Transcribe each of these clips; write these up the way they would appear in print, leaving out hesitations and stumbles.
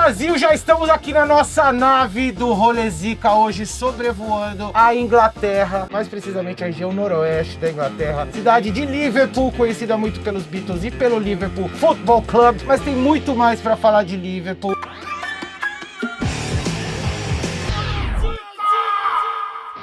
Brasil, já estamos aqui na nossa nave do Rolezica, hoje sobrevoando a Inglaterra, mais precisamente a região noroeste da Inglaterra, cidade de Liverpool, conhecida muito pelos Beatles e pelo Liverpool Football Club, mas tem muito mais para falar de Liverpool.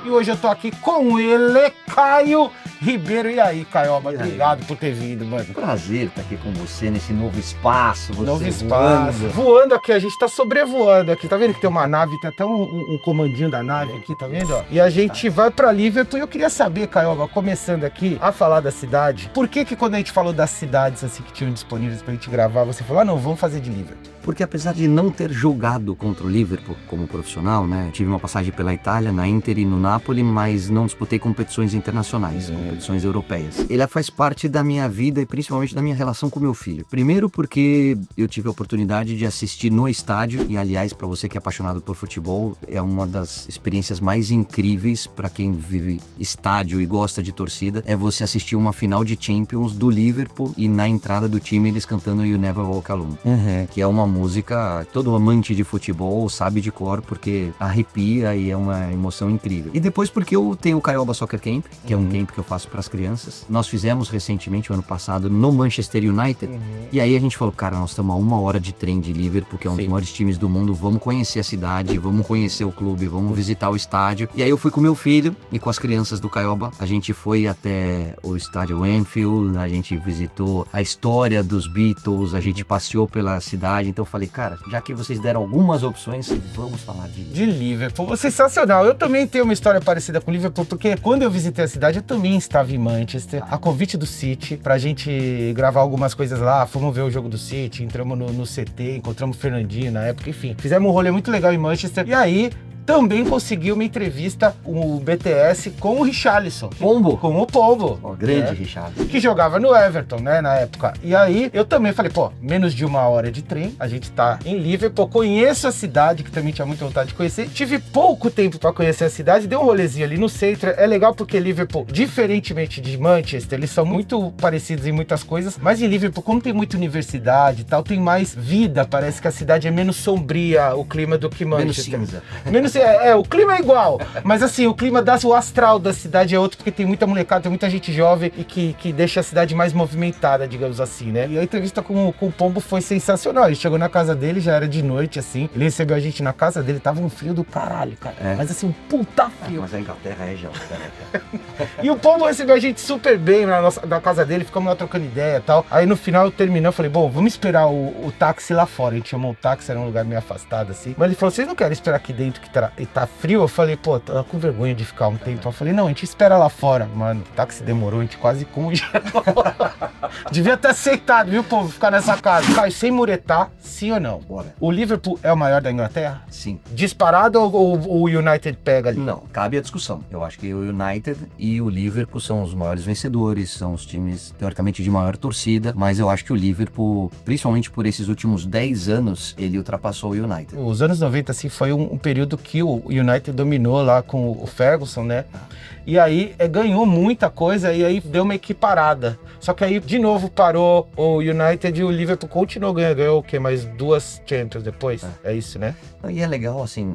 E hoje eu tô aqui com ele, Caio Ribeiro. E aí, Caioba, obrigado por ter vindo, mano. Prazer estar aqui com você nesse novo espaço. Novo espaço. Voando aqui, a gente tá sobrevoando aqui. Tá vendo que tem uma nave, tem até um comandinho da nave aqui, tá vendo? Ó? E a gente vai pra Liverpool. E eu queria saber, Caioba, começando aqui a falar da cidade, por que quando a gente falou das cidades assim que tinham disponíveis pra gente gravar, você falou, não, vamos fazer de Liverpool? Porque apesar de não ter jogado contra o Liverpool como profissional, né? Tive uma passagem pela Itália, na Inter e no Napoli, mas não disputei competições internacionais, competições europeias. Ele faz parte da minha vida e principalmente da minha relação com meu filho. Primeiro porque eu tive a oportunidade de assistir no estádio, e aliás, para você que é apaixonado por futebol, é uma das experiências mais incríveis para quem vive estádio e gosta de torcida, é você assistir uma final de Champions do Liverpool e na entrada do time eles cantando You Never Walk Alone, que é uma música, todo amante de futebol sabe de cor, porque arrepia e é uma emoção incrível. E depois porque eu tenho o Caioba Soccer Camp, que é um camp que eu faço para as crianças. Nós fizemos recentemente, o ano passado, no Manchester United, e aí a gente falou, cara, nós estamos a 1 hora de trem de Liverpool, que é um dos maiores times do mundo, vamos conhecer a cidade, vamos conhecer o clube, vamos visitar o estádio. E aí eu fui com meu filho e com as crianças do Caioba, a gente foi até o estádio Anfield, a gente visitou a história dos Beatles, a gente passeou pela cidade. Então eu falei, cara, já que vocês deram algumas opções, vamos falar de Liverpool. Sensacional. Eu também tenho uma história parecida com Liverpool, porque quando eu visitei a cidade, eu também estava em Manchester, a convite do City, pra gente gravar algumas coisas lá. Fomos ver o jogo do City, entramos no CT, encontramos o Fernandinho na época, enfim. Fizemos um rolê muito legal em Manchester. E aí, também conseguiu uma entrevista, o BTS, com o Richarlison. Pombo? Com o Pombo. O grande Richarlison. Que jogava no Everton, né, na época. E aí, eu também falei, pô, menos de 1 hora de trem, a gente tá em Liverpool, conheço a cidade, que também tinha muita vontade de conhecer. Tive pouco tempo pra conhecer a cidade, dei um rolezinho ali no centro. É legal porque Liverpool, diferentemente de Manchester, eles são muito parecidos em muitas coisas, mas em Liverpool, como tem muita universidade e tal, tem mais vida, parece que a cidade é menos sombria, o clima, do que Manchester. Menos cinza. Menos o clima é igual, mas assim, o clima o astral da cidade é outro, porque tem muita molecada, tem muita gente jovem e que deixa a cidade mais movimentada, digamos assim, né? E a entrevista com o Pombo foi sensacional. Ele chegou na casa dele, já era de noite, assim. Ele recebeu a gente na casa dele, tava um frio do caralho, cara. Mas assim, um puta frio. Mas a Inglaterra é gelada, né, cara? E o Pombo recebeu a gente super bem na casa dele, ficamos lá trocando ideia e tal. Aí no final eu terminei, eu falei, bom, vamos esperar o táxi lá fora. A gente chamou o táxi, era um lugar meio afastado, assim. Mas ele falou, vocês não querem esperar aqui dentro que tá frio? Eu falei, pô, tô com vergonha de ficar um tempo. Eu falei, não, a gente espera lá fora. Mano, o táxi demorou, a gente quase congelou. Devia ter aceitado, viu, povo, ficar nessa casa. Caio, sem muretar, sim ou não? Bora. O Liverpool é o maior da Inglaterra? Sim. Disparado ou o United pega ali? Não, cabe a discussão. Eu acho que o United e o Liverpool são os maiores vencedores, são os times, teoricamente, de maior torcida, mas eu acho que o Liverpool, principalmente por esses últimos 10 anos, ele ultrapassou o United. Os anos 90, assim, foi um período que o United dominou lá com o Ferguson, né? E aí ganhou muita coisa e aí deu uma equiparada. Só que aí de novo parou o United e o Liverpool continuou ganhando. Ganhou o quê? Mais 2 Champions depois? É isso, né? E é legal, assim,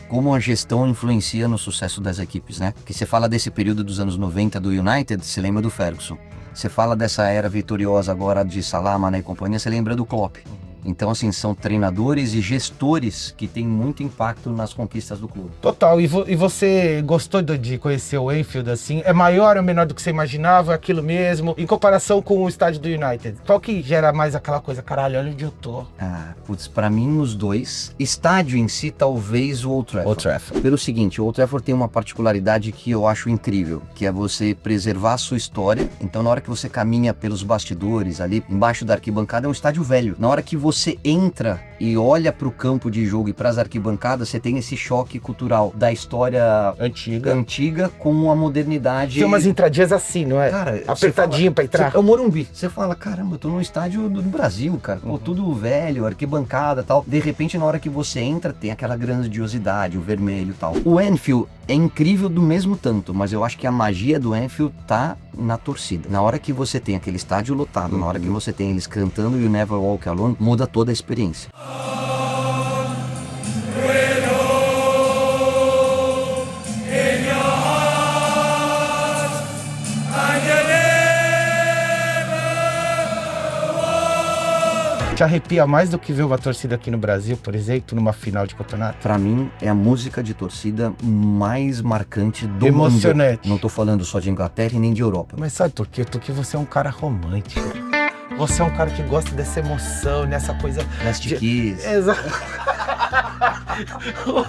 como a gestão influencia no sucesso das equipes, né? Porque você fala desse período dos anos 90 do United, você lembra do Ferguson. Você fala dessa era vitoriosa agora de Salah, Mané e companhia, você lembra do Klopp. Então, assim, são treinadores e gestores que têm muito impacto nas conquistas do clube. Total. E você gostou de conhecer o Anfield, assim? É maior ou menor do que você imaginava? É aquilo mesmo? Em comparação com o estádio do United? Qual que gera mais aquela coisa? Caralho, olha onde eu tô. Pra mim, os dois. Estádio em si, talvez o Old Trafford. Old Trafford. Pelo seguinte, o Old Trafford tem uma particularidade que eu acho incrível, que é você preservar a sua história. Então, na hora que você caminha pelos bastidores, ali embaixo da arquibancada, é um estádio velho. Na hora que você entra e olha pro campo de jogo e pras arquibancadas, você tem esse choque cultural da história antiga com a modernidade. Tem umas entradinhas assim, não é? Cara, apertadinho pra entrar. É o Morumbi. Você fala, caramba, eu tô num estádio do Brasil, cara. Pô, tudo velho, arquibancada e tal. De repente, na hora que você entra, tem aquela grandiosidade, o vermelho e tal. O Anfield é incrível do mesmo tanto, mas eu acho que a magia do Anfield tá na torcida. Na hora que você tem aquele estádio lotado, na hora que você tem eles cantando You Never Walk Alone, muda toda a experiência. te arrepia mais do que ver uma torcida aqui no Brasil, por exemplo, numa final de campeonato? Pra mim, é a música de torcida mais marcante do Emocionante. mundo. Não tô falando só de Inglaterra e nem de Europa. Mas sabe por quê? Porque você é um cara romântico. Você é um cara que gosta dessa emoção, nessa coisa... Last Kiss. Exato.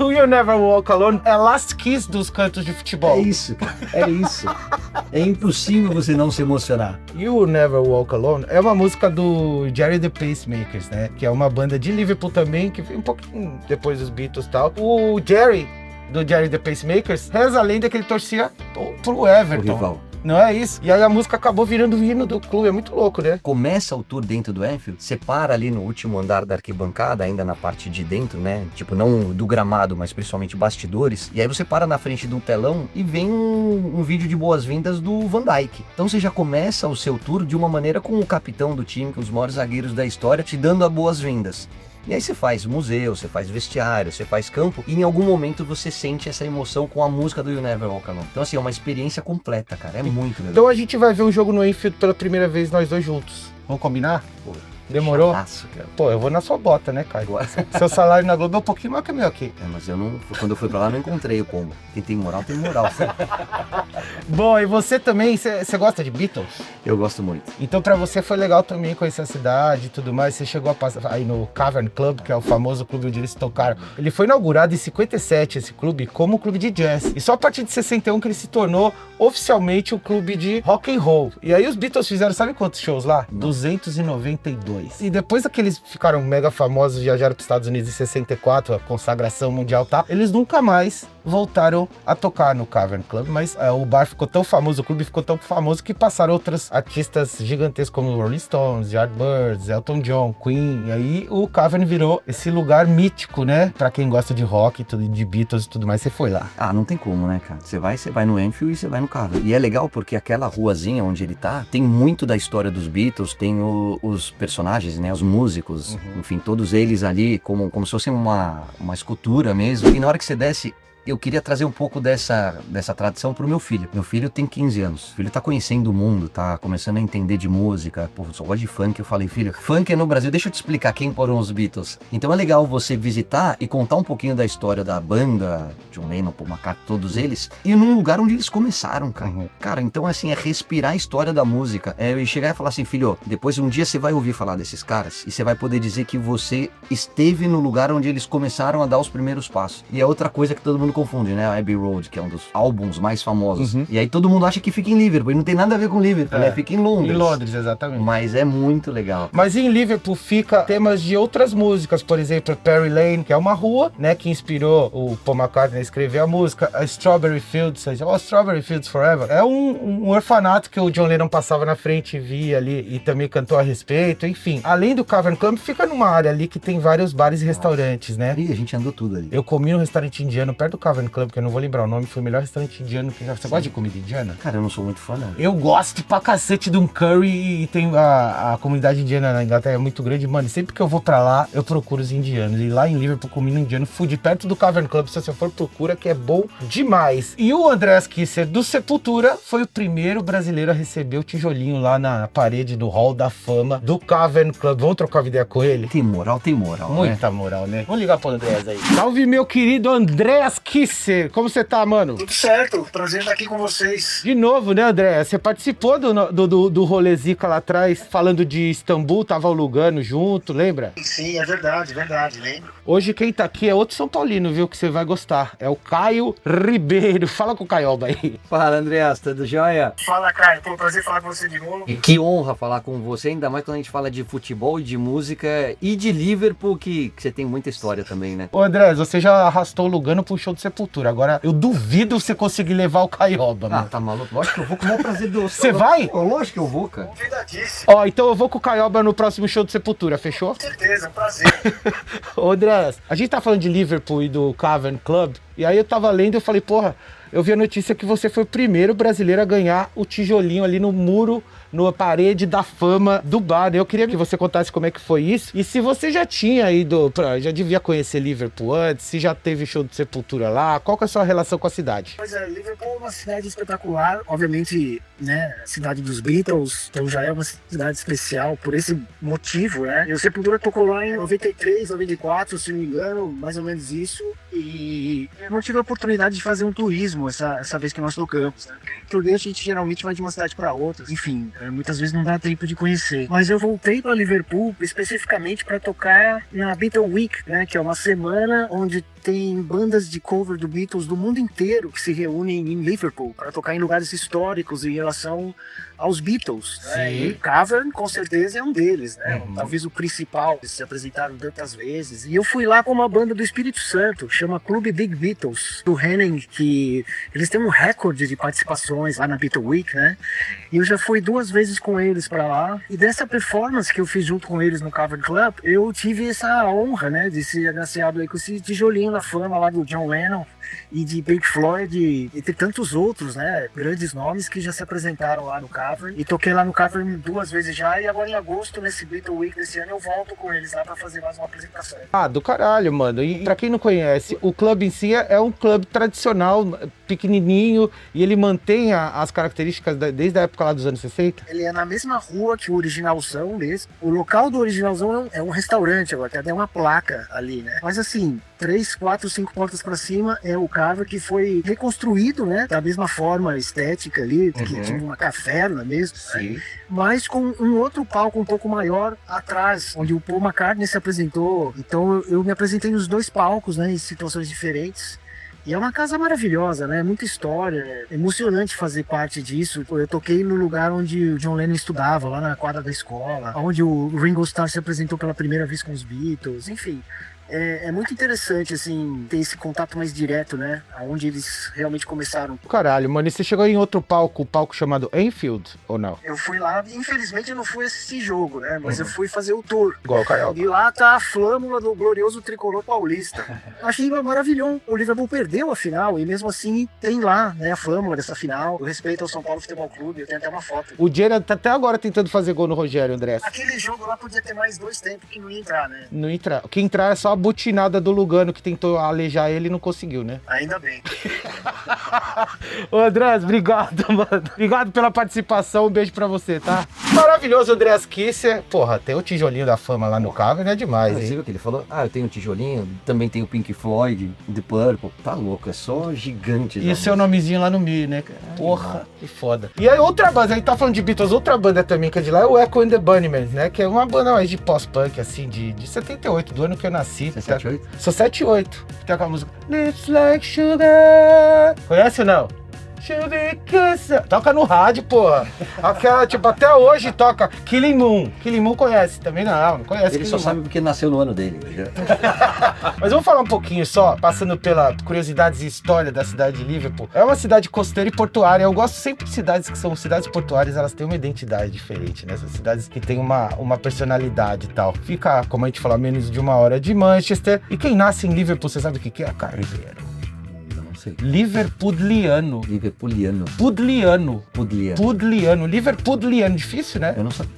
O You Never Walk Alone é Last Kiss dos cantos de futebol. É isso, cara. É isso. É impossível você não se emocionar. You Never Walk Alone é uma música do Jerry the Pacemakers, né? Que é uma banda de Liverpool também, que veio um pouquinho depois dos Beatles e tal. O Jerry, do Jerry the Pacemakers, reza a lenda que ele torcia pro Everton. O rival. Não é isso? E aí a música acabou virando o hino do clube, é muito louco, né? Começa o tour dentro do Anfield, você para ali no último andar da arquibancada, ainda na parte de dentro, né? Tipo, não do gramado, mas principalmente bastidores. E aí você para na frente de um telão e vem um vídeo de boas-vindas do Van Dijk. Então você já começa o seu tour de uma maneira com o capitão do time, com os maiores zagueiros da história, te dando as boas-vindas. E aí você faz museu, você faz vestiário, você faz campo, e em algum momento você sente essa emoção com a música do You Never Walk Alone. Então assim, é uma experiência completa, cara, é muito legal. Então a gente vai ver um jogo no Anfield pela primeira vez nós dois juntos. Vamos combinar? Pô, demorou? Chataço, cara. Pô, eu vou na sua bota, né, Caio? Seu salário na Globo é um pouquinho maior que o meu aqui. É, mas eu não, quando eu fui pra lá, não encontrei o combo. Quem tem moral, tem moral. Bom, e você também, você gosta de Beatles? Eu gosto muito. Então pra você foi legal também conhecer a cidade e tudo mais. Você chegou a passar aí no Cavern Club, que é o famoso clube onde eles tocaram. Ele foi inaugurado em 57, esse clube, como um clube de jazz. E só a partir de 61 que ele se tornou oficialmente um clube de rock and roll. E aí os Beatles fizeram, sabe quantos shows lá? 292. E depois que eles ficaram mega famosos, viajaram para os Estados Unidos em 64, a consagração mundial, tá? Eles nunca mais voltaram a tocar no Cavern Club, mas o bar ficou tão famoso, o clube ficou tão famoso que passaram outros artistas gigantescos como Rolling Stones, Yardbirds, Elton John, Queen, e aí o Cavern virou esse lugar mítico, né? Pra quem gosta de rock, tudo, de Beatles e tudo mais, você foi lá. Ah, não tem como, né, cara? Você vai no Anfield e você vai no Cavern. E é legal porque aquela ruazinha onde ele tá, tem muito da história dos Beatles, tem os personagens, né, os músicos, enfim, todos eles ali como se fosse uma escultura mesmo. E na hora que você desce, eu queria trazer um pouco dessa tradição pro meu filho. Meu filho tem 15 anos. O filho tá conhecendo o mundo, tá começando a entender de música. Pô, só gosto de funk. Eu falei, filho, funk é no Brasil. Deixa eu te explicar quem foram os Beatles. Então é legal você visitar e contar um pouquinho da história da banda, John Lennon, Paul McCartney, todos eles, e num lugar onde eles começaram, cara. Cara, então assim, é respirar a história da música. É chegar e falar assim, filho, depois um dia você vai ouvir falar desses caras e você vai poder dizer que você esteve no lugar onde eles começaram a dar os primeiros passos. E é outra coisa que todo mundo confunde, né? A Abbey Road, que é um dos álbuns mais famosos. E aí todo mundo acha que fica em Liverpool, e não tem nada a ver com Liverpool, né? Fica em Londres. Em Londres, exatamente. Mas é muito legal. Mas em Liverpool fica temas de outras músicas, por exemplo, Perry Lane, que é uma rua, né, que inspirou o Paul McCartney a escrever a música, a Strawberry Fields, Strawberry Fields Forever. É um orfanato que o John Lennon passava na frente e via ali, e também cantou a respeito, enfim. Além do Cavern Club, fica numa área ali que tem vários bares e restaurantes, né? E a gente andou tudo ali. Eu comi num restaurante indiano perto do Cavern Club, que eu não vou lembrar o nome, foi o melhor restaurante indiano que já... Você gosta de comida indiana? Cara, eu não sou muito fã, não. Eu gosto pra cacete de um curry, e tem a comunidade indiana na Inglaterra é muito grande, mano, e sempre que eu vou pra lá, eu procuro os indianos, e lá em Liverpool comi no indiano, fui de perto do Cavern Club, se você for procura, que é bom demais. E o Andreas Kisser do Sepultura foi o primeiro brasileiro a receber o tijolinho lá na parede do Hall da Fama do Cavern Club. Vamos trocar uma ideia com ele? Tem moral, Muita moral, né? Vamos ligar pro Andreas aí. Salve, meu querido Andreas Kisser, como você tá, mano? Tudo certo, prazer estar aqui com vocês. De novo, né, André? Você participou do rolê Zica lá atrás, falando de Istambul, tava o Lugano junto, lembra? Sim, é verdade, lembro. Hoje quem tá aqui é outro São Paulino, viu, que você vai gostar. É o Caio Ribeiro. Fala com o Caioba aí. Fala, Andreas, tudo jóia? Fala, Caio, pô, prazer falar com você de novo. E que honra falar com você, ainda mais quando a gente fala de futebol e de música e de Liverpool, que você tem muita história também, né? Ô, André, você já arrastou o Lugano pro show do Sepultura. Agora, eu duvido você conseguir levar o Caioba, mano. Tá maluco? Lógico que eu vou com o maior prazer do... Você vai? Lógico que eu vou, cara. Convidadíssimo. Ó, então eu vou com o Caioba no próximo show do Sepultura, fechou? Com certeza, prazer. Ô, André, a gente tá falando de Liverpool e do Cavern Club, e aí eu tava lendo e eu falei, porra, eu vi a notícia que você foi o primeiro brasileiro a ganhar o tijolinho ali no muro na parede da fama do bar. Eu queria que você contasse como é que foi isso. E se você já tinha ido, já devia conhecer Liverpool antes, se já teve show de Sepultura lá, qual que é a sua relação com a cidade? Pois é, Liverpool é uma cidade espetacular, obviamente, né, cidade dos Beatles, então já é uma cidade especial por esse motivo, né? E o Sepultura tocou lá em 93, 94, se não me engano, mais ou menos isso, e eu não tive a oportunidade de fazer um turismo essa vez que nós tocamos, né? Turnê a gente geralmente vai de uma cidade para outra, enfim, muitas vezes não dá tempo de conhecer. Mas eu voltei para Liverpool especificamente para tocar na Beatle Week, né, que é uma semana onde tem bandas de cover do Beatles do mundo inteiro que se reúnem em Liverpool para tocar em lugares históricos em relação aos Beatles, né? E o Cavern, com certeza, é um deles, né? Talvez o principal, eles se apresentaram tantas vezes. E eu fui lá com uma banda do Espírito Santo, que chama Clube Big Beatles, do Henning, que eles têm um recorde de participações lá na Beatle Week, né? E eu já fui 2 vezes com eles para lá. E dessa performance que eu fiz junto com eles no Cavern Club, eu tive essa honra, né, de ser agraciado aí com esse tijolinho na fama lá do John Lennon e de Pink Floyd, entre tantos outros, né, grandes nomes que já se apresentaram lá no Cavern. E toquei lá no Cavern 2 vezes já, e agora em agosto, nesse Beatle Week desse ano, eu volto com eles lá pra fazer mais uma apresentação. Ah, do caralho, mano. E pra quem não conhece, o clube em si é um clube tradicional, pequenininho, e ele mantém as características desde a época lá dos anos 60? Ele é na mesma rua que o originalzão mesmo. O local do originalzão é um restaurante agora, tem até uma placa ali, né? Mas assim, 3, 4, 5 portas pra cima é o Cavern, que foi reconstruído, né? Da mesma forma estética ali, que tinha uma caverna mesmo, né? Mas com um outro palco um pouco maior atrás, onde o Paul McCartney se apresentou. Então eu me apresentei nos 2 palcos, né? Em situações diferentes. E é uma casa maravilhosa, né? Muita história, é emocionante fazer parte disso. Eu toquei no lugar onde o John Lennon estudava, lá na quadra da escola, onde o Ringo Starr se apresentou pela primeira vez com os Beatles, enfim. É muito interessante, assim, ter esse contato mais direto, né? Aonde eles realmente começaram. Caralho, mano, e você chegou em outro palco, o palco chamado Enfield, ou não? Eu fui lá, infelizmente eu não fui assistir jogo, né? Mas eu fui fazer o tour. Igual o Carioca. E lá tá a flâmula do glorioso tricolor paulista. Achei maravilhoso. O Liverpool perdeu a final e mesmo assim tem lá, né, a flâmula dessa final. O respeito ao São Paulo Futebol Clube, eu tenho até uma foto. O Diego tá até agora tentando fazer gol no Rogério, André. Aquele jogo lá podia ter mais 2 tempos que não ia entrar, né? Não entrar. O que entrar é só a butinada do Lugano, que tentou alejar ele e não conseguiu, né? Ainda bem. Ô, Andrés, obrigado, mano. Obrigado pela participação. Um beijo pra você, tá? Maravilhoso, Andreas Kisser. Porra, tem o tijolinho da fama lá no Cavern, é demais, Você hein? viu o que ele falou? Eu tenho um tijolinho, também tenho Pink Floyd, The Purple. Tá louco, é só gigante. E o seu nomezinho lá no meio, né? Porra, que foda. E aí, outra banda, a gente tá falando de Beatles, outra banda também que é de lá é o Echo and the Bunnymen, né? Que é uma banda mais de pós-punk, assim, de 78, do ano que eu nasci. Você é 78? Sou 78. Tem aquela música Lips Like Sugar. Conhece ou não? Sugar Kiss. Toca no rádio, porra. Aquela, tipo, até hoje toca Killing Moon. Killing Moon conhece também? Não conhece. Ele só sabe porque nasceu no ano dele. Mas vamos falar um pouquinho só, passando pela curiosidades e história da cidade de Liverpool. É uma cidade costeira e portuária. Eu gosto sempre de cidades que são cidades portuárias, elas têm uma identidade diferente, né? São cidades que têm uma personalidade e tal. Fica, como a gente fala, menos de 1 hora de Manchester. E quem nasce em Liverpool, você sabe o que é? Carreiro. Liverpudliano. Liverpooliano. Pudliano. Pudliano. Pudliano. Liverpudliano. Difícil, né? Eu não sabia.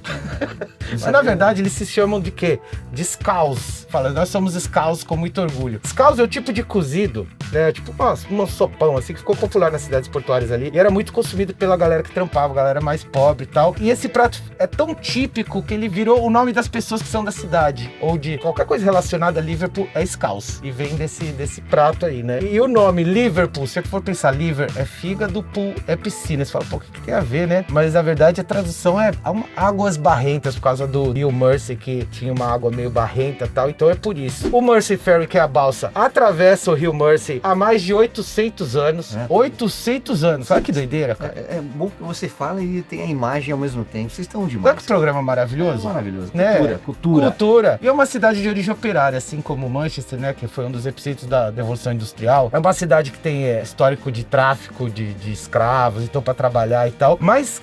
Mas na verdade eles se chamam de quê? De scouse. Fala, nós somos scouse com muito orgulho. Scouse é o tipo de cozido, né? Tipo um sopão, assim, que ficou popular nas cidades portuárias ali. E era muito consumido pela galera que trampava, galera mais pobre e tal. E esse prato é tão típico que ele virou o nome das pessoas que são da cidade. Ou de qualquer coisa relacionada a Liverpool é scouse. E vem desse prato aí, né? E o nome Liverpool, se você for pensar, liver é fígado, pool é piscina. Você fala, pô, o que tem a ver, né? Mas na verdade a tradução é águas barrentas, por causa do Rio Mersey, que tinha uma água meio barrenta e tal. Então é por isso. O Mersey Ferry, que é a balsa, atravessa o Rio Mersey há mais de 800 anos. 800 anos. Olha que doideira, cara. É bom que você fala e tem a imagem ao mesmo tempo. Vocês estão Olha demais. que programa maravilhoso. Maravilhoso. Né? Cultura. E é uma cidade de origem operária, assim como Manchester, né? Que foi um dos epicentros da Revolução Industrial. É uma cidade que tem histórico de tráfico de escravos, então para trabalhar e tal. Mas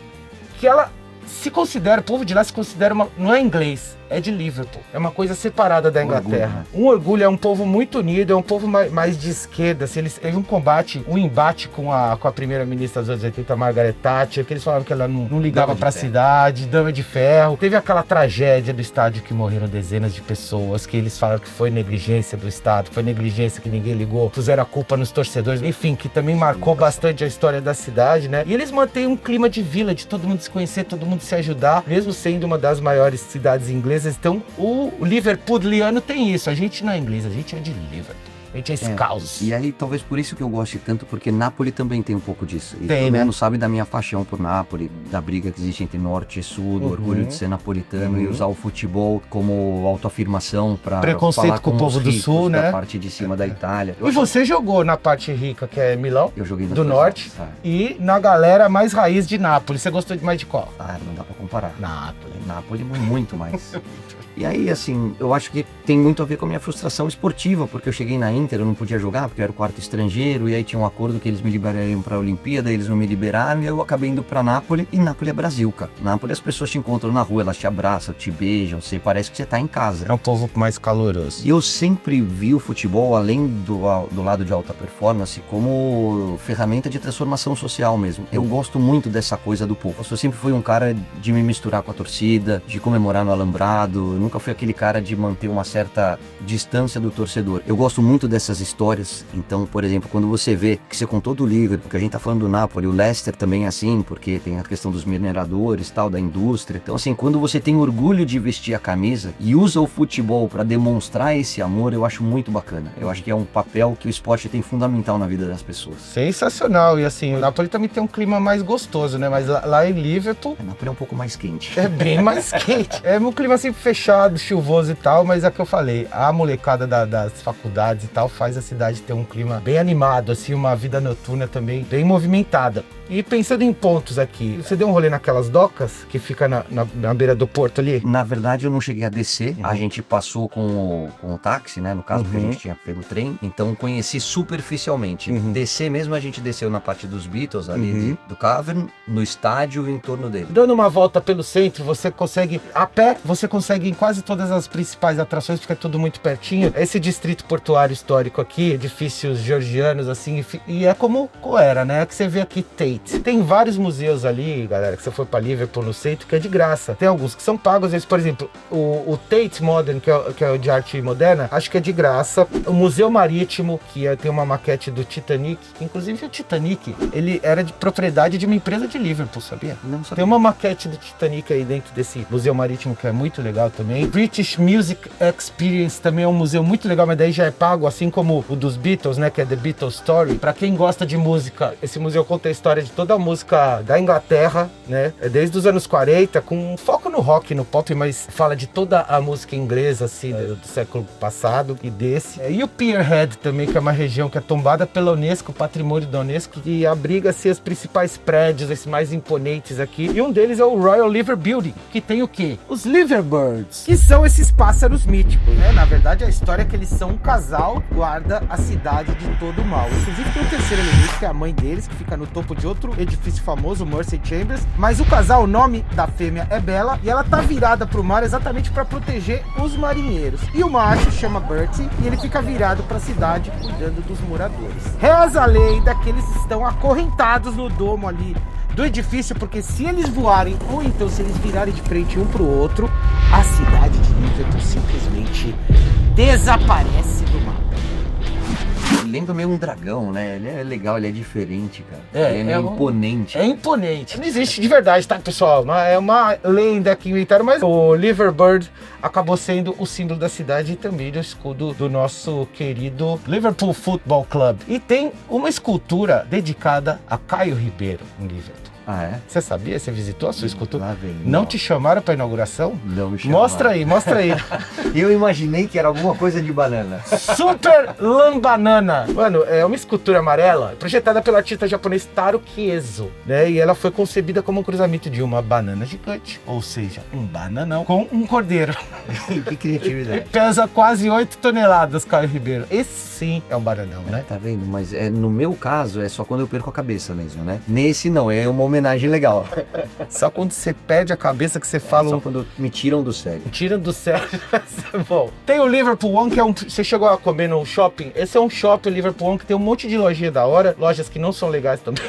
que ela se considera, o povo de lá se considera não é inglês, é de Liverpool. É uma coisa separada da Inglaterra. Orgulho, Um orgulho, é um povo muito unido, é um povo mais de esquerda. Assim, eles teve um embate com a primeira-ministra dos anos 80, Margaret Thatcher, que eles falavam que ela não ligava pra cidade, dama de ferro. Teve aquela tragédia do estádio que morreram dezenas de pessoas, que eles falaram que foi negligência do Estado, foi negligência que ninguém ligou, puseram a culpa nos torcedores, enfim, que também marcou bastante a história da cidade, né? E eles mantêm um clima de vila, de todo mundo se conhecer, todo mundo se ajudar, mesmo sendo uma das maiores cidades inglesas. Então, o liverpudliano tem isso. A gente não é inglês, a gente é de Liverpool. A gente é Scouse. E aí, talvez por isso que eu goste tanto, porque Nápoles também tem um pouco disso. E Tem, todo né? mundo sabe da minha paixão por Nápoles, da briga que existe entre norte e sul, do orgulho de ser napolitano e usar o futebol como autoafirmação para Preconceito falar com o povo do ricos sul, da né? parte de cima da Itália. E você jogou na parte rica, que é Milão, Eu joguei nas do duas norte, partes, e na galera mais raiz de Nápoles. Você gostou mais de qual? não dá pra comparar. Nápoles. Nápoles muito mais. E aí, assim, eu acho que tem muito a ver com a minha frustração esportiva, porque eu cheguei na Inter, eu não podia jogar, porque eu era o quarto estrangeiro, e aí tinha um acordo que eles me liberariam pra Olimpíada, eles não me liberaram, e eu acabei indo pra Nápoles, e Nápoles é Brasil, cara. Nápoles as pessoas te encontram na rua, elas te abraçam, te beijam, você parece que você tá em casa. É um povo mais caloroso. E eu sempre vi o futebol, além do lado de alta performance, como ferramenta de transformação social mesmo. Eu gosto muito dessa coisa do povo. Eu sempre fui um cara de me misturar com a torcida, de comemorar no alambrado. Eu nunca fui aquele cara de manter uma certa distância do torcedor. Eu gosto muito dessas histórias. Então, por exemplo, quando você vê que você contou do Liverpool, porque a gente tá falando do Napoli, o Leicester também é assim, porque tem a questão dos mineradores, tal, da indústria. Então, assim, quando você tem orgulho de vestir a camisa e usa o futebol para demonstrar esse amor, eu acho muito bacana. Eu acho que é um papel que o esporte tem fundamental na vida das pessoas. Sensacional. E assim, o Napoli também tem um clima mais gostoso, né? Mas lá em Liverpool O Napoli é um pouco mais quente. é bem mais quente. É um clima assim fechado, chuvoso e tal, mas é o que eu falei, a molecada das faculdades e tal faz a cidade ter um clima bem animado, assim, uma vida noturna também bem movimentada. E pensando em pontos aqui, você deu um rolê naquelas docas que fica na beira do porto ali? Na verdade, eu não cheguei a descer. A gente passou com o táxi, né? No caso, porque a gente tinha pego o trem. Então, conheci superficialmente. Descer mesmo, a gente desceu na parte dos Beatles, ali do Cavern, no estádio e em torno dele. Dando uma volta pelo centro, você consegue, a pé, você consegue em quase todas as principais atrações, fica tudo muito pertinho. Esse distrito portuário histórico aqui, edifícios georgianos, assim, e é como era, né? Que você vê aqui Tate. Tem vários museus ali, galera, que você for pra Liverpool no centro, que é de graça. Tem alguns que são pagos, eles, por exemplo, o Tate Modern, que é o de arte moderna, acho que é de graça. O Museu Marítimo, que tem uma maquete do Titanic, que inclusive o Titanic, ele era de propriedade de uma empresa de Liverpool, sabia? Não sabia. Tem uma maquete do Titanic aí dentro desse Museu Marítimo, que é muito legal também. British Music Experience também é um museu muito legal, mas daí já é pago, assim como o dos Beatles, né, que é The Beatles Story. Pra quem gosta de música, esse museu conta a história de toda a música da Inglaterra, né, desde os anos 40, com foco no rock, no pop, mas fala de toda a música inglesa, assim, do século passado e desse. E o Pierhead também, que é uma região que é tombada pela Unesco, patrimônio da Unesco, e abriga, assim, os principais prédios, esses mais imponentes aqui. E um deles é o Royal Liver Building, que tem o quê? Os Liverbirds, que são esses pássaros míticos, né? Na verdade, a história é que eles são um casal que guarda a cidade de todo o mal. Inclusive, tem um terceiro elemento, que é a mãe deles, que fica no topo de outro edifício famoso, Mersey Chambers. Mas o casal, o nome da fêmea é Bella, e ela tá virada pro mar exatamente para proteger os marinheiros. E o macho chama Bertie, e ele fica virado para a cidade, cuidando dos moradores. Reza a lenda que eles estão acorrentados no domo ali do edifício, porque se eles voarem, ou então se eles virarem de frente um pro outro, a cidade de Liverpool simplesmente desaparece do mapa. Lembra meio um dragão, né? Ele é legal, ele é diferente, cara. Ele é imponente. É imponente. Não existe de verdade, tá, pessoal? É uma lenda que inventaram, mas o Liverbird acabou sendo o símbolo da cidade e também do escudo do nosso querido Liverpool Football Club. E tem uma escultura dedicada a Caio Ribeiro em Liverpool. Ah, é? Você sabia? Você visitou a sua escultura? Lá vem. Não te chamaram pra inauguração? Não me chamaram. Mostra aí, mostra aí. Eu imaginei que era alguma coisa de banana. Super Lambanana. Mano, é uma escultura amarela projetada pelo artista japonês Taro Kiezo, né? E ela foi concebida como um cruzamento de uma banana gigante, ou seja, um bananão, com um cordeiro. Que criatividade. Pesa quase 8 toneladas, Caio Ribeiro. Esse sim é um bananão, né? Tá vendo? Mas no meu caso é só quando eu perco a cabeça mesmo, né? Nesse não, é o momento homenagem legal. Só quando você perde a cabeça que você fala Só quando me tiram do sério. Tira do sério. Bom, tem o Liverpool One, que é você chegou a comer no shopping? Esse é um shopping, o Liverpool One, que tem um monte de lojinha da hora, lojas que não são legais também.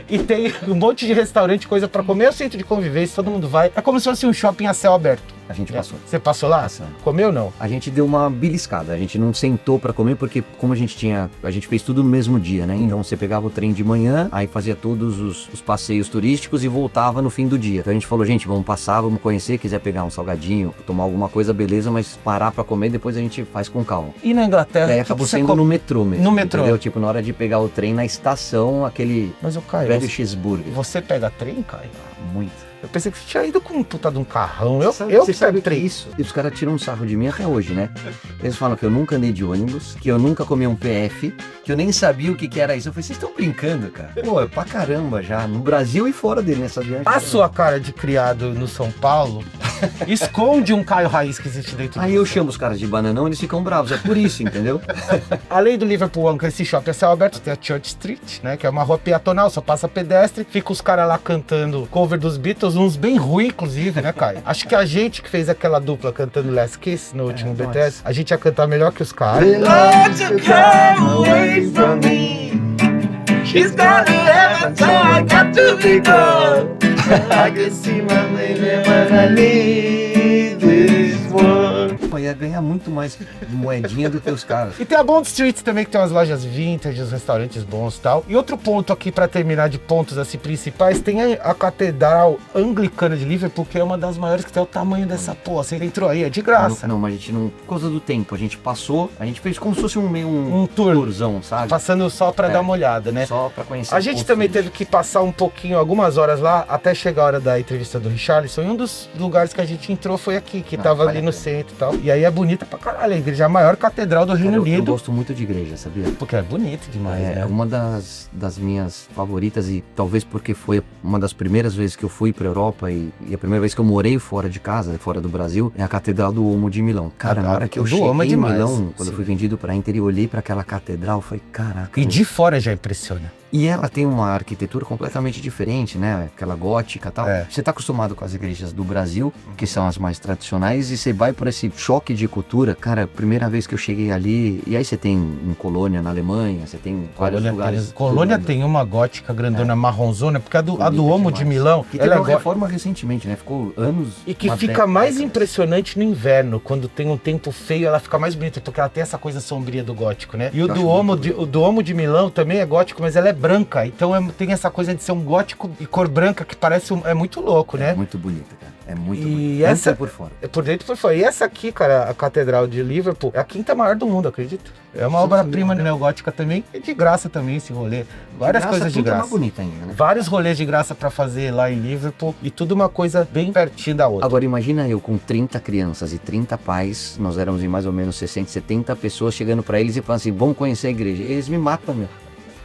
E tem um monte de restaurante, coisa pra comer, é o centro de convivência, todo mundo vai. É como se fosse um shopping a céu aberto. A gente passou. Você passou lá? Passando. Comeu ou não? A gente deu uma beliscada, a gente não sentou pra comer porque como a gente fez tudo no mesmo dia, né? Então você pegava o trem de manhã, aí fazia todos os passeios turísticos e voltava no fim do dia. Então a gente falou, gente, vamos passar, vamos conhecer, quiser pegar um salgadinho, tomar alguma coisa, beleza, mas parar pra comer, depois a gente faz com calma. E na Inglaterra? E aí acabou sendo no metrô mesmo. No metrô? Entendeu? Tipo, na hora de pegar o trem na estação, aquele Mas eu caio. velho cheeseburger. Você pega trem, Caio? Muito. Eu pensei que você tinha ido com um puta de um carrão. Você Eu sabe pego que trem. isso? E os caras tiram um sarro de mim até hoje, né? Eles falam que eu nunca andei de ônibus, que eu nunca comi um PF, que eu nem sabia o que era isso. Eu falei, vocês estão brincando, cara? Pô, é pra caramba já, no Brasil e fora dele nessa viagem. A sua cara de criado no São Paulo esconde um Caio Raiz que existe dentro Aí eu chamo os caras de bananão, eles ficam bravos, é por isso, entendeu? Além do Liverpool One, que é esse shopping a céu aberto, tem a Church Street, né? Que é uma rua peatonal, só passa pedestre. Fica os caras lá cantando cover dos Beatles, uns bem ruins, inclusive, né, Caio? Acho que a gente que fez aquela dupla cantando Last Kiss no último BTS, a gente ia cantar melhor que os caras. She's got to have a time, got to be gone. I can see my baby when I need this one. Pô, ia ganhar muito mais moedinha do que os caras. E tem a Bond Street também, que tem umas lojas vintage, os restaurantes bons e tal. E outro ponto aqui, pra terminar de pontos assim principais, tem a Catedral Anglicana de Liverpool, que é uma das maiores, que tem o tamanho dessa porra. Você entrou aí, é de graça. Não, mas a gente não... Por causa do tempo, a gente passou, a gente fez como se fosse um tourzão, sabe? Passando só pra dar uma olhada, né? Só pra conhecer. A gente também teve que passar um pouquinho, algumas horas lá, até chegar a hora da entrevista do Richarlison. E um dos lugares que a gente entrou foi aqui, que tava ali no centro e tal. E aí é bonita pra caralho, a igreja é a maior catedral do Reino Eu Unido. gosto muito de igreja, sabia? Porque é bonito demais, É né? uma das minhas favoritas e talvez porque foi uma das primeiras vezes que eu fui pra Europa e a primeira vez que eu morei fora de casa, fora do Brasil, é a Catedral do Duomo de Milão. Cara, na hora que eu cheguei em Milão, quando eu fui vendido pra Inter e olhei pra aquela catedral, eu falei, caraca. E de fora já impressiona. E ela tem uma arquitetura completamente diferente, né? Aquela gótica e tal. É. Você tá acostumado com as igrejas do Brasil, que são as mais tradicionais, e você vai por esse choque de cultura. Cara, primeira vez que eu cheguei ali, e aí você tem em Colônia, na Alemanha, você tem vários lugares. Colônia tem uma gótica grandona marronzona, porque a do Duomo de Milão, que ela teve é uma reforma recentemente, né? Ficou anos. E que fica mais impressionante no inverno, quando tem um tempo feio, ela fica mais bonita, porque ela tem essa coisa sombria do gótico, né? E o Duomo de Milão também é gótico, mas ela é branca, então tem essa coisa de ser um gótico e cor branca que parece é muito louco, né? É muito bonita, cara. É muito E bonita. essa é por fora. É por dentro e por fora. E essa aqui, cara, a Catedral de Liverpool, é a quinta maior do mundo, acredito. É uma obra-prima neogótica também, e de graça também esse rolê. Várias coisas de tudo é graça. mais bonita ainda, né? Vários rolês de graça pra fazer lá em Liverpool e tudo uma coisa bem pertinho da outra. Agora imagina eu com 30 crianças e 30 pais, nós éramos em mais ou menos 60, 70 pessoas chegando pra eles e falando assim, vamos conhecer a igreja. Eles me matam, meu.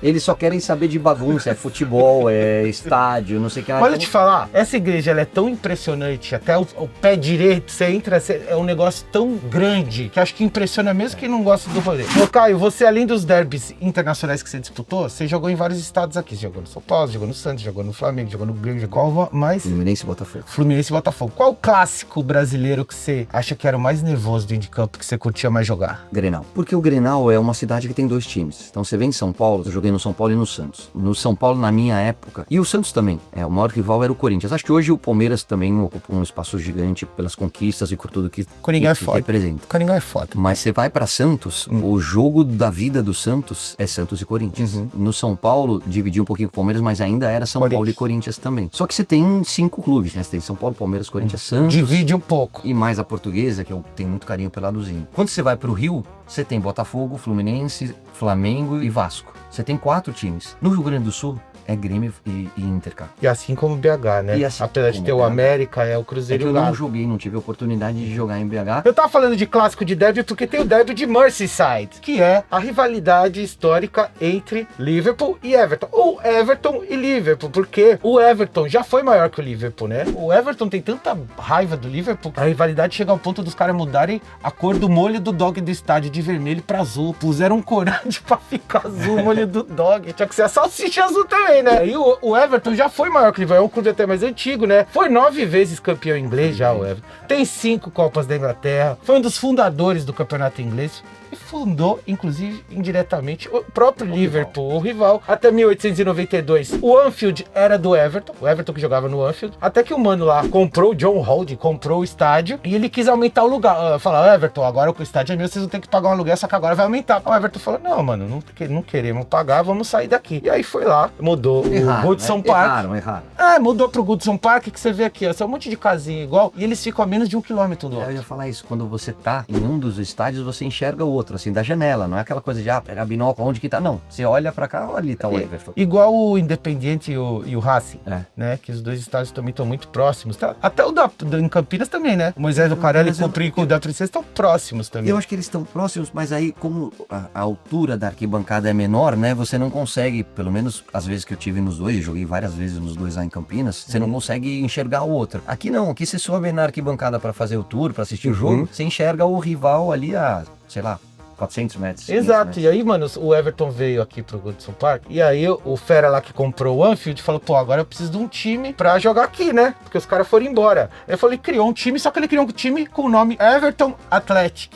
Eles só querem saber de bagunça, é futebol, é estádio, não sei o que. Pode te falar, essa igreja ela é tão impressionante, até o pé direito, você entra, é um negócio tão grande, que acho que impressiona mesmo quem não gosta do rolê. Ô Caio, você além dos derbys internacionais que você disputou, você jogou em vários estados aqui, você jogou no São Paulo, jogou no Santos, jogou no Flamengo, jogou no Grêmio, qual mais? Fluminense e Botafogo. Fluminense e Botafogo. Qual o clássico brasileiro que você acha que era o mais nervoso dentro de campo, que você curtia mais jogar? Grenal. Porque o Grenal é uma cidade que tem dois times. Então você vem em São Paulo, eu joguei no São Paulo e no Santos. No São Paulo, na minha época, e o Santos também, o maior rival era o Corinthians. Acho que hoje o Palmeiras também ocupa um espaço gigante pelas conquistas e por tudo que Coringão é foda. representa. Coringão é foda. Mas você vai pra Santos, o jogo da vida do Santos é Santos e Corinthians. No São Paulo, dividiu um pouquinho com o Palmeiras, mas ainda era São Paulo e Corinthians também. Só que você tem 5 clubes, né? Você tem São Paulo, Palmeiras, Corinthians, Santos. Divide um pouco. E mais a Portuguesa, que eu tenho muito carinho pela Luzinha. Quando você vai pro Rio, você tem Botafogo, Fluminense, Flamengo e Vasco. Você tem 4 times. No Rio Grande do Sul, é Grêmio e Inter, cara. E assim como o BH, né? E assim apesar de ter o América, é o Cruzeiro eu lá. não joguei, não tive a oportunidade de jogar em BH. Eu tava falando de clássico de derby porque tem o derby de Merseyside, que é a rivalidade histórica entre Liverpool e Everton. Ou Everton e Liverpool, porque o Everton já foi maior que o Liverpool, né? O Everton tem tanta raiva do Liverpool, a rivalidade chega ao ponto dos caras mudarem a cor do molho do dog do estádio de vermelho pra azul. Puseram um corante pra ficar azul, o molho do dog. Tinha que ser a salsicha azul também, né? E o Everton já foi maior que o Rival, é um clube até mais antigo, né? Foi 9 vezes campeão inglês já, o Everton. Tem 5 Copas da Inglaterra. Foi um dos fundadores do campeonato inglês. E fundou, inclusive, indiretamente, o próprio Liverpool, o rival. Até 1892, o Anfield era do Everton. O Everton que jogava no Anfield. Até que o mano lá comprou, o John Holding, comprou o estádio. E ele quis aumentar o lugar. Falar, Everton, agora o estádio é meu, vocês vão ter que pagar um aluguel, só que agora vai aumentar. O Everton falou, não, mano, não queremos pagar, vamos sair daqui. E aí foi lá, mudou o Goodson Park. Erraram. Mudou pro Goodson Park, que você vê aqui, ó, são um monte de casinha igual. E eles ficam a menos de 1 quilômetro do outro. Eu ia falar isso, quando você tá em um dos estádios, você enxerga o outro, assim, da janela. Não é aquela coisa de, pegar binóculo, onde que tá? Não, você olha pra cá, olha ali tá o Everton. Igual o Independiente e o Racing, né? Que os dois estádios também estão muito próximos. Tá? Até o em Campinas também, né? O Moisés do Carelli e o da Princesa estão próximos também. Eu acho que eles estão próximos, mas aí, como a altura da arquibancada é menor, né? Você não consegue, pelo menos as vezes que eu tive nos dois, eu joguei várias vezes nos dois lá em Campinas, você não consegue enxergar o outro. Aqui não, aqui você sobe na arquibancada pra fazer o tour, pra assistir o jogo, você enxerga o rival ali a, sei lá, 400 metros. Exato, metros. E aí, mano, o Everton veio aqui pro Goodson Park, e aí o fera lá que comprou o Anfield falou, agora eu preciso de um time pra jogar aqui, né? Porque os caras foram embora. Ele falou, ele criou um time, só que ele criou um time com o nome Everton Athletic.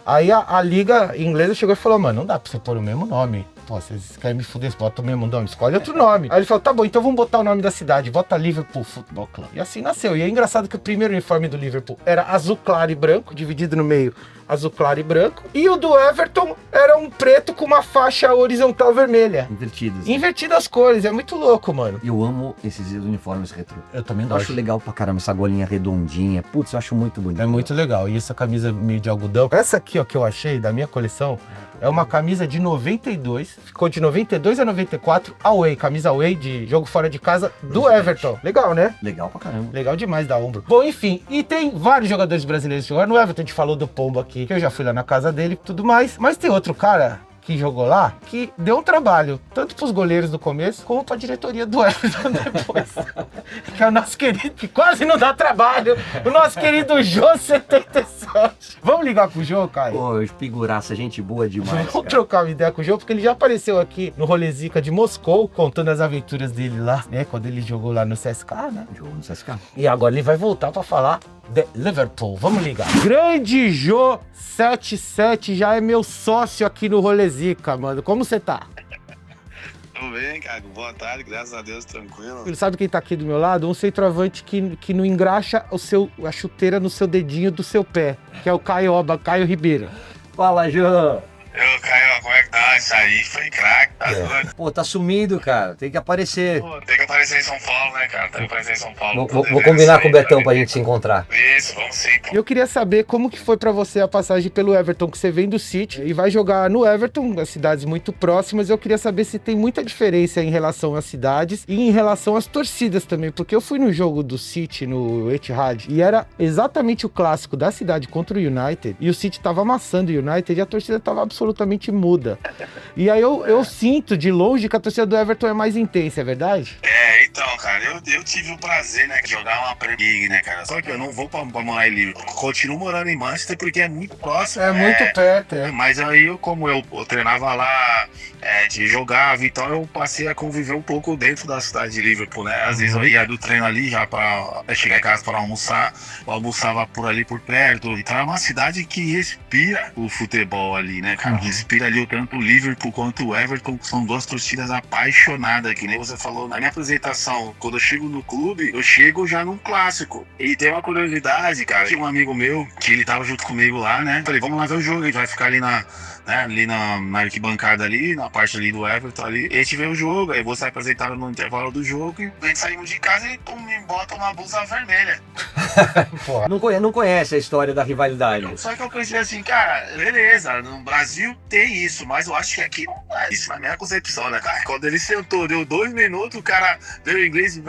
Aí a liga inglesa chegou e falou, mano, não dá pra você pôr o mesmo nome. Vocês querem me fuder, bota o mesmo nome, escolhe outro nome. Aí ele falou, tá bom, então vamos botar o nome da cidade, bota Liverpool Football Club. E assim nasceu. E é engraçado que o primeiro uniforme do Liverpool era azul claro e branco, dividido no meio azul claro e branco. E o do Everton era um preto com uma faixa horizontal vermelha. Invertidas. Invertidas as cores, é muito louco, mano. Eu amo esses uniformes retrô. Eu também Eu gosto. acho legal pra caramba, essa golinha redondinha. Putz, eu acho muito bonito. É muito legal. E essa camisa meio de algodão. Essa aqui, ó, que eu achei da minha coleção, é uma camisa de 92. Ficou de 92 a 94 away. Camisa away de jogo fora de casa do Everton. Legal, né? Legal pra caramba. Legal demais da Umbro. Bom, enfim. E tem vários jogadores brasileiros que jogaram no Everton. A gente falou do Pombo aqui, que eu já fui lá na casa dele e tudo mais. Mas tem outro cara que jogou lá, que deu um trabalho, tanto pros goleiros do começo, como pra diretoria do Everton depois. Que é o nosso querido, que quase não dá trabalho, o nosso querido Jô 77. Vamos ligar pro Jô, cara? Pô, figuraça, gente boa demais. Vamos trocar uma ideia com o Jô, porque ele já apareceu aqui no Rolezica de Moscou, contando as aventuras dele lá, né? Quando ele jogou lá no CSK, né? Jogou no CSK. E agora ele vai voltar pra falar de Liverpool. Vamos ligar. Grande Jô 77 já é meu sócio aqui no Rolezica, mano. Como você tá? Tudo bem, cara? Boa tarde, graças a Deus, tranquilo. Ele sabe quem tá aqui do meu lado? Um centroavante que não engraxa a chuteira no seu dedinho do seu pé, que é o Caio Ribeiro. Fala, Jô! Eu, Caio, como é que tá? Isso aí foi craque, tá doido? Pô, tá sumido, cara. Tem que aparecer. Pô, tem que aparecer em São Paulo, né, cara? Tem que aparecer em São Paulo. Vou combinar com o Betão pra gente se encontrar. Isso, vamos sim, pô. Eu queria saber como que foi pra você a passagem pelo Everton, que você vem do City e vai jogar no Everton, as cidades muito próximas. Eu queria saber se tem muita diferença em relação às cidades e em relação às torcidas também, porque eu fui no jogo do City no Etihad e era exatamente o clássico da cidade contra o United e o City tava amassando o United e a torcida tava absolutamente muda. E aí eu sinto de longe que a torcida do Everton é mais intensa, é verdade? Então, cara, eu tive o prazer, né, de jogar uma Premier League, né, cara? Só que eu não vou pra morar em Liverpool. Continuo morando em Manchester porque é muito próximo. É muito perto, Mas aí, como eu treinava lá, de jogava, então eu passei a conviver um pouco dentro da cidade de Liverpool, né? Às vezes eu ia do treino ali já pra chegar em casa para almoçar, eu almoçava por ali por perto. Então é uma cidade que respira o futebol ali, né, cara? Respira ali tanto o Liverpool quanto o Everton, são duas torcidas apaixonadas, que nem você falou na minha apresentação. Quando eu chego no clube, eu chego já num clássico. E tem uma curiosidade, cara, tinha um amigo meu, que ele tava junto comigo lá, né? Falei, vamos lá ver o jogo, a gente vai ficar ali na arquibancada ali, na parte ali do Everton ali. E a gente vê o jogo, aí eu vou sair apresentado no intervalo do jogo e a gente saímos de casa e me bota uma blusa vermelha. Não conhece a história da rivalidade. Só que eu pensei assim, cara, beleza, no Brasil tem isso, mas eu acho que aqui não é isso, na minha concepção, né, cara? Quando ele sentou, deu 2 minutos, o cara veio em inglês e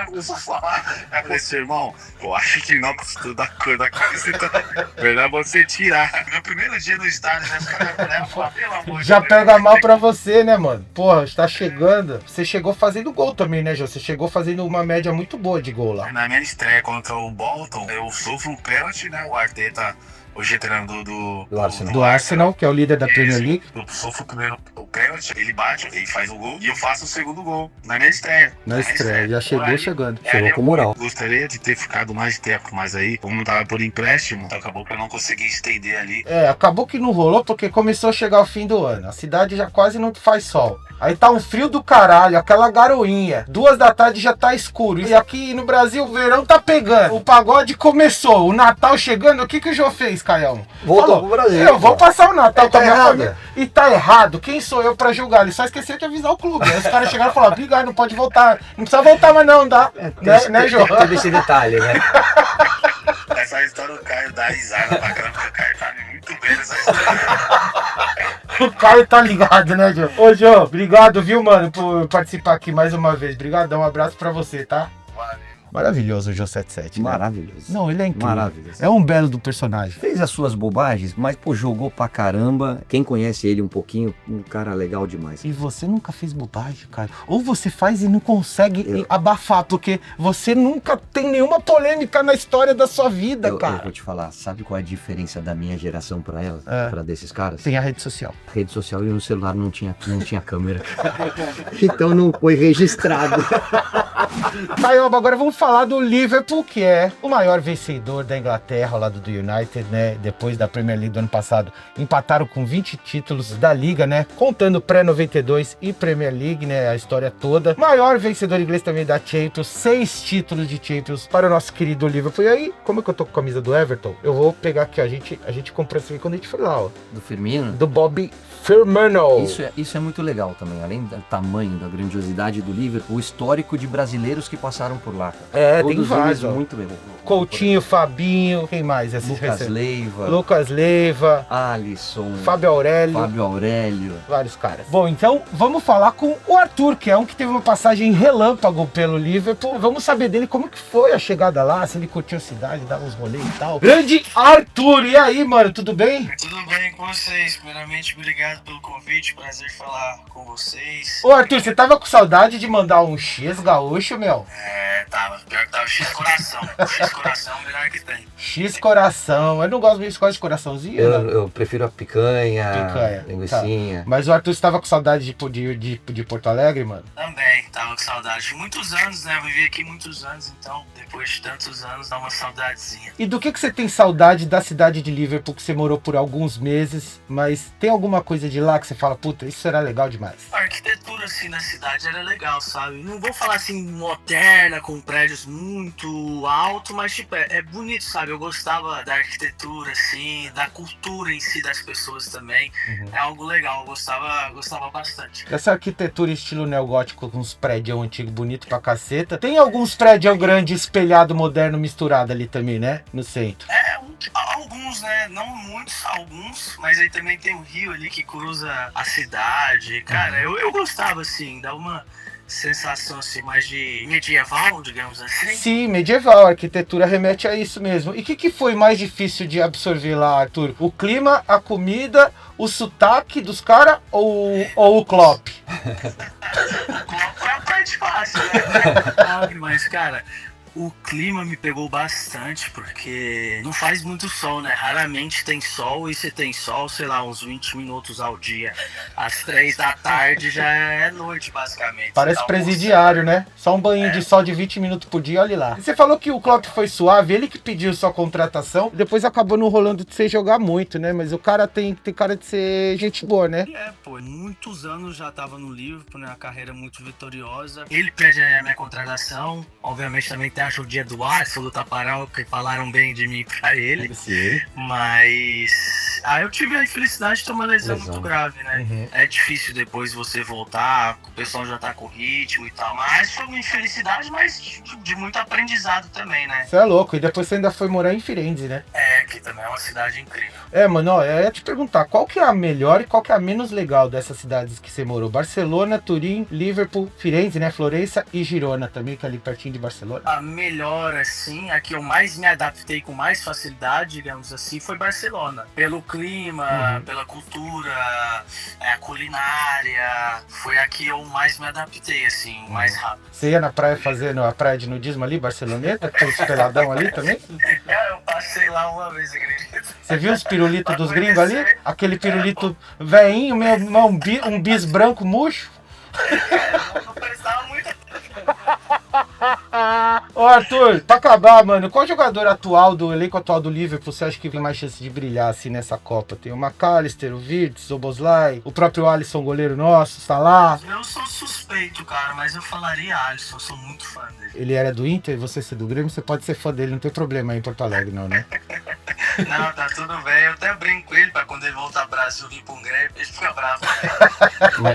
começou a falar. Eu falei assim, irmão, eu acho que não precisa da cor da camiseta. Melhor você tirar. Meu primeiro dia no estádio, né, os caras falaram, pelo amor de Já Deus. pega mal pra você, né, mano? Porra, está chegando. Você chegou fazendo gol também, né, Jô? Você chegou fazendo uma média muito boa de gol lá. Na minha estreia contra o Bolton, eu sofro um pênalti, né? O Arteta Hoje é treinador Do Arsenal, que é o líder da Premier League. Eu sofro o primeiro pênalti, ele bate, ele faz o gol e eu faço o segundo gol. Na minha estreia. Na estreia, já chegou chegando. Chegou com moral. Gostaria de ter ficado mais tempo, mas aí, como tava por empréstimo, então acabou que eu não consegui estender ali. Acabou que não rolou porque começou a chegar o fim do ano. A cidade já quase não faz sol. Aí tá um frio do caralho, aquela garoinha. 2 da tarde já tá escuro. E aqui no Brasil o verão tá pegando. O pagode começou, o Natal chegando. O que o Jô fez, Caião? Voltou pro Brasil. Eu vou passar o Natal com a minha errado. família. E tá errado. Quem sou eu pra julgar? Ele só esqueceu de avisar o clube. Aí os caras chegaram e falaram: obrigado, não pode voltar. Não precisa voltar mais não, tá? Né, Jô? Teve esse detalhe, né? Essa história do Caio dá risada pra caramba, porque o Caio tá muito bem nessa história. O Caio tá ligado, né, Jô? Ô, Jô, obrigado, viu, mano, por participar aqui mais uma vez. Obrigadão, um abraço pra você, tá? Valeu. Maravilhoso o Jô 77, né? Maravilhoso. Não, ele é incrível. Maravilhoso. É um belo do personagem. Fez as suas bobagens, mas, pô, jogou pra caramba. Quem conhece ele um pouquinho, um cara legal demais. E você nunca fez bobagem, cara. Ou você faz e não consegue abafar, porque você nunca tem nenhuma polêmica na história da sua vida, Eu cara. vou te falar, sabe qual é a diferença da minha geração pra ela, pra desses caras? Tem a rede social. Rede social e no celular não tinha câmera. Então não foi registrado. Taioba, agora vamos falar do Liverpool, que é o maior vencedor da Inglaterra, ao lado do United, né? Depois da Premier League do ano passado, empataram com 20 títulos da Liga, né? Contando pré-92 e Premier League, né? A história toda. Maior vencedor inglês também da Champions, 6 títulos de Champions para o nosso querido Liverpool. E aí, como é que eu tô com a camisa do Everton? Eu vou pegar aqui, ó. A gente comprou essa aqui quando a gente foi lá, ó. Do Firmino? Do Bobby Firmino. Isso é muito legal também, além do tamanho, da grandiosidade do Liverpool, o histórico de brasileiros que passaram por lá, cara. Tem Todos vários, eles ó. muito bem. Coutinho, Fabinho, quem mais? Lucas Leiva, Alisson, Alisson, Fábio Aurélio. Vários caras. Bom, então vamos falar com o Arthur, que é um que teve uma passagem relâmpago pelo Liverpool. Vamos saber dele como que foi a chegada lá, se ele curtiu a cidade, dava uns rolês e tal. Grande Arthur, e aí, mano, tudo bem? Tudo bem com vocês? Primeiramente, obrigado pelo convite, prazer falar com vocês. Ô, Arthur, você tava com saudade de mandar um X gaúcho, meu? Tava. Pior que tava X coração. X coração é o melhor que tem. X coração. Eu não gosto muito de coraçãozinho, né? Eu prefiro a picanha, Picanha, linguicinha. Mas o Arthur estava com saudade de Porto Alegre, mano? Também, tava com saudade. Muitos anos, né? Eu vivi aqui muitos anos, então depois de tantos anos dá uma saudadezinha. E do que você tem saudade da cidade de Liverpool, que você morou por alguns meses, mas tem alguma coisa de lá que você fala, puta, isso era legal demais? A arquitetura, assim, da cidade era legal, sabe? Não vou falar, assim, moderna, com prédios muito altos, mas, tipo, é bonito, sabe? Eu gostava da arquitetura, assim, da cultura em si das pessoas também. É algo legal, eu gostava bastante. Essa arquitetura estilo neogótico com uns prédios antigos bonito pra caceta. Tem alguns prédios grandes, espelhado, moderno, misturado ali também, né? No centro. Alguns, né? Não muitos, alguns. Mas aí também tem o rio ali que cruza a cidade. Cara, eu gostava, assim, dá uma sensação, assim, mais de medieval, digamos assim. Sim, medieval. A arquitetura remete a isso mesmo. E o que foi mais difícil de absorver lá, Arthur? O clima, a comida, o sotaque dos caras ou o Klopp? O Klopp é a parte fácil, né? Mas, cara, o clima me pegou bastante, porque não faz muito sol, né? Raramente tem sol, e se tem sol, sei lá, uns 20 minutos ao dia. Às 3 da tarde já é noite, basicamente. Parece presidiário, né? Só um banho de sol de 20 minutos por dia, olha lá. E você falou que o Klopp foi suave, ele que pediu sua contratação, depois acabou não rolando de você jogar muito, né? Mas o cara tem cara de ser gente boa, né? Muitos anos já tava no Liverpool, né? Uma carreira muito vitoriosa. Ele pede a minha contratação, obviamente também tem a ajudinha do Arsenal, do Taparão, que falaram bem de mim pra ele. Sim. Mas eu tive a infelicidade de ter uma lesão muito grave, né? É difícil depois você voltar, o pessoal já tá com ritmo e tal. Mas foi uma infelicidade, mas de muito aprendizado também, né? Você é louco. E depois você ainda foi morar em Firenze, né? Que também é uma cidade incrível. Mano, ó, eu ia te perguntar, qual que é a melhor e qual que é a menos legal dessas cidades que você morou? Barcelona, Turim, Liverpool, Firenze, né? Florença e Girona também, que é ali pertinho de Barcelona. A melhor, assim, a que eu mais me adaptei com mais facilidade, digamos assim, foi Barcelona. Pelo clima, pela cultura, a culinária, foi a que eu mais me adaptei, assim, mais rápido. Você ia na praia fazendo a praia de nudismo ali, Barceloneta, com os peladão ali também? Eu passei lá uma vez. coisa, acredita? Você viu os pirulitos dos gringos ali? Aquele pirulito veinho, um bis branco murcho. Não prestava muito. Ô Arthur, pra acabar, mano, qual jogador atual do elenco atual do Liverpool você acha que tem mais chance de brilhar assim nessa Copa? Tem o McAllister, o Wirtz, o Boslai, o próprio Alisson, goleiro nosso, Salah. Eu sou suspeito, cara, mas eu falaria Alisson, sou muito fã dele. Ele era do Inter, você ser do Grêmio, você pode ser fã dele, não tem problema aí em Porto Alegre não, né? Não, tá tudo bem, eu até brinco com ele pra quando ele voltar pro Brasil vir pra um Grêmio, ele fica bravo.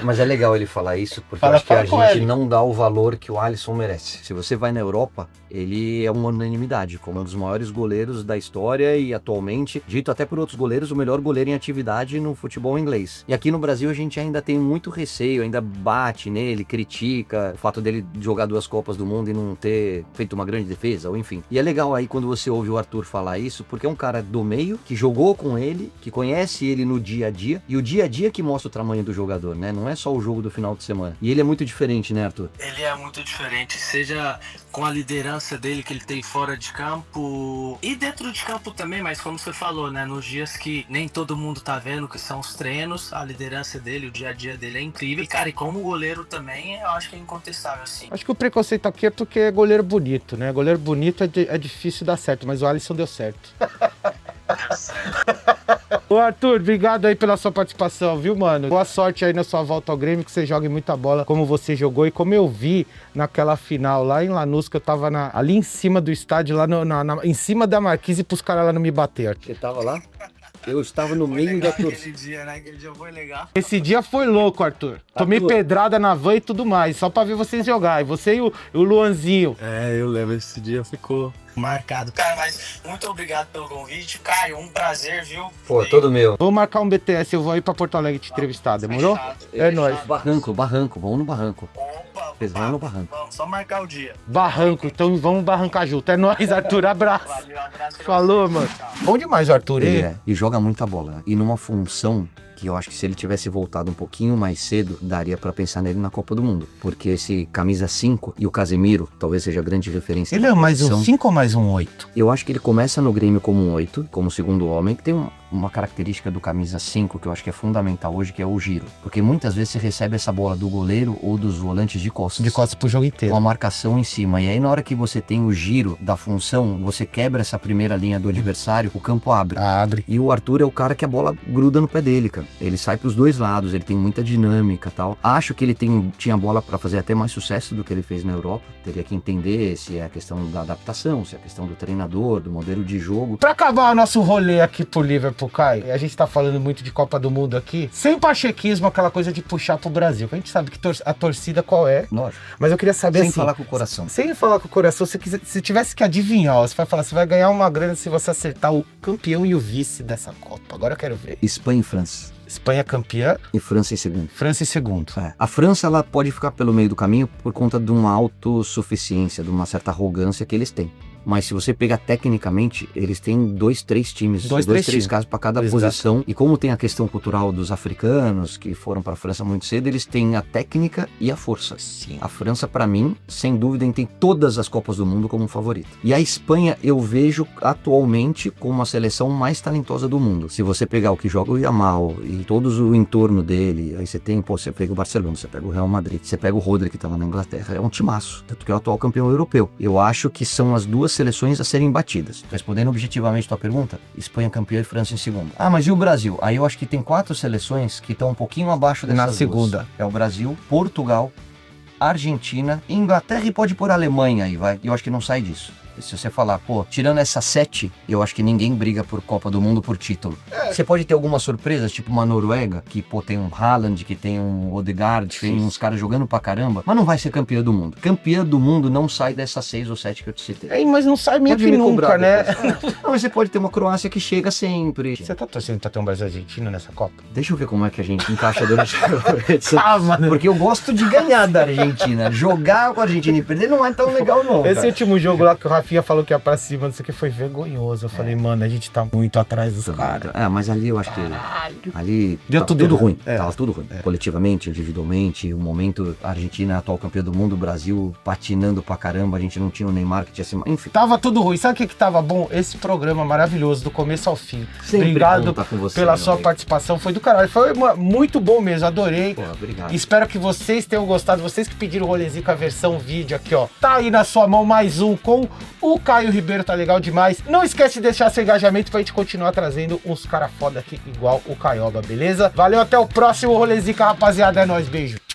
Mas é legal ele falar isso, porque Fala- eu acho que fala a com gente ele. não dá o valor que o Alisson merece. Se você vai na Europa, ele é uma unanimidade, como um dos maiores goleiros da história e atualmente, dito até por outros goleiros, o melhor goleiro em atividade no futebol inglês. E aqui no Brasil a gente ainda tem muito receio, ainda bate nele, critica o fato dele jogar 2 Copas do Mundo e não ter feito uma grande defesa, ou enfim. E é legal aí quando você ouve o Arthur falar isso, porque é um cara do meio, que jogou com ele, que conhece ele no dia a dia, e o dia a dia que mostra o tamanho do jogador, né? Não é só o jogo do final de semana. E ele é muito diferente, né, Arthur? Ele é muito diferente, seja com a liderança dele que ele tem fora de campo e dentro de campo também, mas como você falou, né, nos dias que nem todo mundo tá vendo, que são os treinos, a liderança dele, o dia a dia dele é incrível. E, cara, e como goleiro também, eu acho que é incontestável, assim. Acho que o preconceito aqui é porque é goleiro bonito, né? Goleiro bonito é difícil dar certo, mas o Alisson deu certo. Ô Arthur, obrigado aí pela sua participação, viu, mano? Boa sorte aí na sua volta ao Grêmio, que você jogue muita bola como você jogou e como eu vi naquela final lá em Lanús, que eu tava ali em cima do estádio, lá em cima da marquise, pros caras lá não me bater. Você tava lá? Eu estava no meio da torcida. Aquele dia, né? Aquele dia foi legal. Esse dia foi louco, Arthur. Tomei Arthur. pedrada na van e tudo mais, só pra ver vocês jogar. E você e o Luanzinho. É, eu lembro, esse dia ficou. Marcado. Cara, mas muito obrigado pelo convite. Caio, um prazer, viu? Pô, todo meu. Vou marcar um BTS, eu vou aí pra Porto Alegre te entrevistar, demorou? Fechado. É nóis. Barranco, vamos no barranco. Opa, Vocês vão no barranco. vamos, só marcar o dia. Barranco, então vamos barrancar junto. É nóis, Arthur, abraço. Valeu, abraço pra Falou, você. mano. Tchau. Bom demais o Arthur, Ele hein? é, e joga muita bola. E numa função que eu acho que se ele tivesse voltado um pouquinho mais cedo, daria pra pensar nele na Copa do Mundo. Porque esse camisa 5 e o Casemiro, talvez seja a grande referência. Ele é mais um São- 5 ou mais um 8? Eu acho que ele começa no Grêmio como um 8, como segundo homem, que tem uma característica do camisa 5 que eu acho que é fundamental hoje, que é o giro. Porque muitas vezes você recebe essa bola do goleiro ou dos volantes de costas. De costas pro jogo Com inteiro. a marcação em cima. E aí na hora que você tem o giro da função, você quebra essa primeira linha do adversário, o campo abre. Abre. E o Arthur é o cara que a bola gruda no pé dele, cara. Ele sai pros dois lados, ele tem muita dinâmica e tal. Acho que ele tinha bola pra fazer até mais sucesso do que ele fez na Europa. Teria que entender se é a questão da adaptação, se é a questão do treinador, do modelo de jogo. Pra acabar o nosso rolê aqui pro Liverpool, Caio, a gente tá falando muito de Copa do Mundo aqui, sem pachequismo, aquela coisa de puxar pro Brasil, que a gente sabe que a torcida qual é, Lógico. mas eu queria saber Sem assim, falar com o coração. sem falar com o coração, se tivesse que adivinhar, ó, você vai falar, você vai ganhar uma grana se você acertar o campeão e o vice dessa Copa. Agora eu quero ver. Espanha e França. Espanha campeã, E França em segundo. França em segundo. É. A França ela pode ficar pelo meio do caminho por conta de uma autossuficiência, de uma certa arrogância que eles têm. Mas se você pegar tecnicamente, eles têm 2, 3 times, Dois, dois, três três times. casos para cada Exato. posição. E como tem a questão cultural dos africanos que foram para a França muito cedo, eles têm a técnica e a força. Sim. A França, para mim, sem dúvida, tem todas as Copas do Mundo como favorita. E a Espanha eu vejo atualmente como a seleção mais talentosa do mundo. Se você pegar o que joga o Yamal e todos o entorno dele, aí você tem, você pega o Barcelona, você pega o Real Madrid, você pega o Rodri que tá lá na Inglaterra, é um timaço, tanto que é o atual campeão europeu. Eu acho que são as duas seleções a serem batidas. Respondendo objetivamente a tua pergunta, Espanha campeã e França em segundo. Ah, mas e o Brasil? Aí eu acho que tem 4 seleções que estão um pouquinho abaixo dessas Na duas. segunda. É o Brasil, Portugal, Argentina, Inglaterra e pode pôr Alemanha aí, vai. Eu acho que não sai disso. Se você falar, pô, tirando essas 7, eu acho que ninguém briga por Copa do Mundo por título. Você pode ter algumas surpresas, tipo uma Noruega, que pô, tem um Haaland, que tem um Odegaard, tem uns caras jogando pra caramba, mas não vai ser campeã do mundo. Campeã do mundo não sai dessas 6 ou 7 que eu te citei. É, mas não sai meio Pode que me nunca, cobrar né? depois. Não, mas você pode ter uma Croácia que chega sempre. Você tá torcendo pra ter um Brasil e Argentina nessa Copa? Deixa eu ver como é que a gente encaixa durante a edição. Ah, mano. Porque eu gosto de ganhar da Argentina. Jogar com a Argentina e perder não é tão legal, não. Esse cara. último jogo lá que o Rafinha Rafinha falou que ia pra cima, não sei o que, foi vergonhoso. Eu falei, mano, a gente tá muito atrás dos caras. Mas ali eu acho que ali Deu tava tudo tudo errado. ruim. Tava tudo ruim. Coletivamente, individualmente, o momento, a Argentina é a atual campeã do mundo, o Brasil patinando pra caramba, a gente não tinha o Neymar que tinha se... Enfim. Tava tudo ruim. Sabe o que tava bom? Esse programa maravilhoso, do começo ao fim. Sempre Obrigado contar com você, pela meu sua amigo. participação. Foi do caralho. Foi muito bom mesmo. Adorei. Pô, obrigado. Espero que vocês tenham gostado. Vocês que pediram o rolezinho com a versão vídeo aqui, ó. Tá aí na sua mão mais um com o Caio Ribeiro. Tá legal demais. Não esquece de deixar seu engajamento pra gente continuar trazendo uns cara foda aqui igual o Caioba, beleza? Valeu, até o próximo rolezinho, rapaziada. É nóis, beijo.